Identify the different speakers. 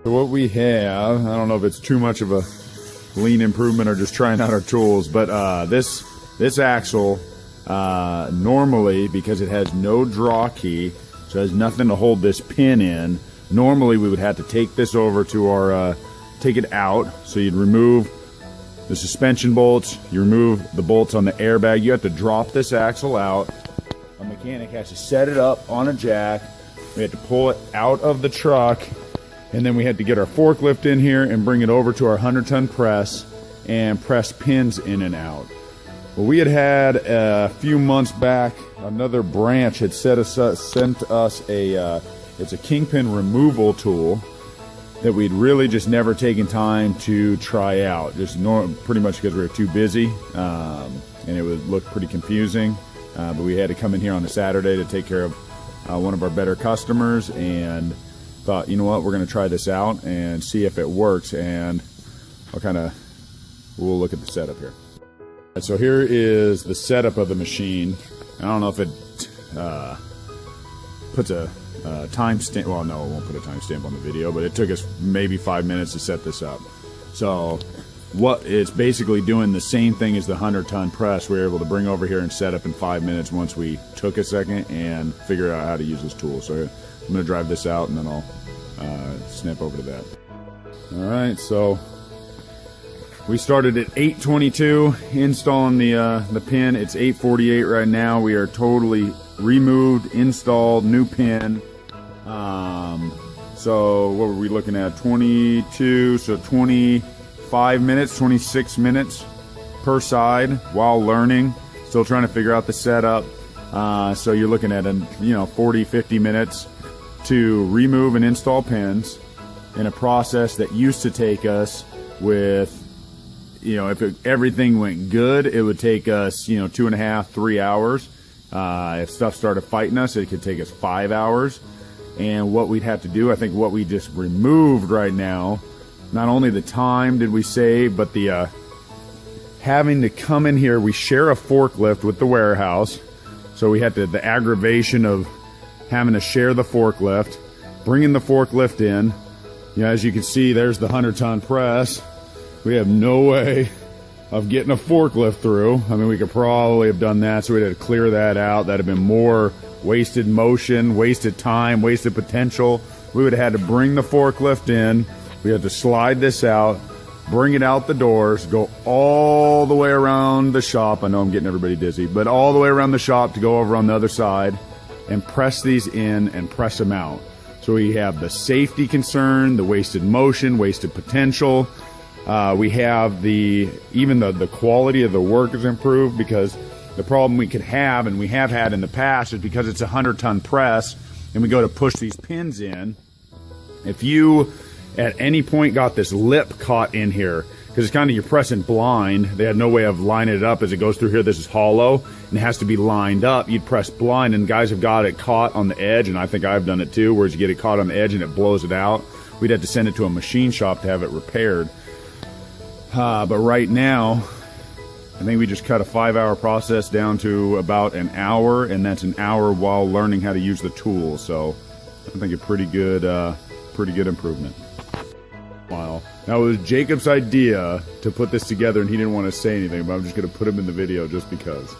Speaker 1: So what we have, I don't know if it's too much of a lean improvement or just trying out our tools, but this axle, normally, because it has no draw key, so it has nothing to hold this pin in, normally we would have to take this over to our, take it out. So you'd remove the suspension bolts, you remove the bolts on the airbag, you have to drop this axle out. A mechanic has to set it up on a jack, we had to pull it out of the truck, and then we had to get our forklift in here and bring it over to our 100-ton press and press pins in and out. Well, we had a few months back, another branch had sent us a, it's a Kingpin removal tool that we'd really just never taken time to try out. Just pretty much because we were too busy, and it would look pretty confusing. But we had to come in here on a Saturday to take care of one of our better customers, and thought, you know what, we're going to try this out and see if it works, and we'll look at the setup here. So here is the setup of the machine. I don't know if it puts a timestamp. Well, no, it won't put a timestamp on the video, but it took us maybe 5 minutes to set this up. So what it's basically doing the same thing as the 100-ton press. We were able to bring over here and set up in 5 minutes once we took a second and figure out how to use this tool. So I'm going to drive this out and then I'll snap over to that. All right, so we started at 8:22 installing the pin. It's 8:48 right now. We are totally removed, installed, new pin. So what were we looking at? 22, so 25 minutes, 26 minutes per side while learning. Still trying to figure out the setup. So you're looking at 40, 50 minutes to remove and install pins in a process that used to take us with, if everything went good, it would take us, 2.5, 3 hours. If stuff started fighting us, it could take us 5 hours. And what we'd have to do, I think what we just removed right now, not only the time did we save, but the having to come in here, we share a forklift with the warehouse. So we had the aggravation of having to share the forklift, bringing the forklift in. As you can see, there's the 100-ton press. We have no way of getting a forklift through. I mean, we could probably have done that, so we'd have to clear that out. That'd have been more wasted motion, wasted time, wasted potential. We would have had to bring the forklift in. We had to slide this out, bring it out the doors, go all the way around the shop. I know I'm getting everybody dizzy, but all the way around the shop to go over on the other side and press these in and press them out. So we have the safety concern, the wasted motion, wasted potential. We have even the quality of the work is improved, because the problem we could have, and we have had in the past, is because it's a 100-ton press and we go to push these pins in. If you at any point got this lip caught in here, because it's kind of, you're pressing blind, they had no way of lining it up as it goes through here. This is hollow and it has to be lined up. You'd press blind, and guys have got it caught on the edge, and I think I've done it too, whereas you get it caught on the edge and it blows it out. We'd have to send it to a machine shop to have it repaired. But right now, I think we just cut a 5-hour process down to about an hour, and that's an hour while learning how to use the tool. So I think a pretty good improvement. Wow. Now, it was Jacob's idea to put this together, and he didn't want to say anything, but I'm just going to put him in the video just because.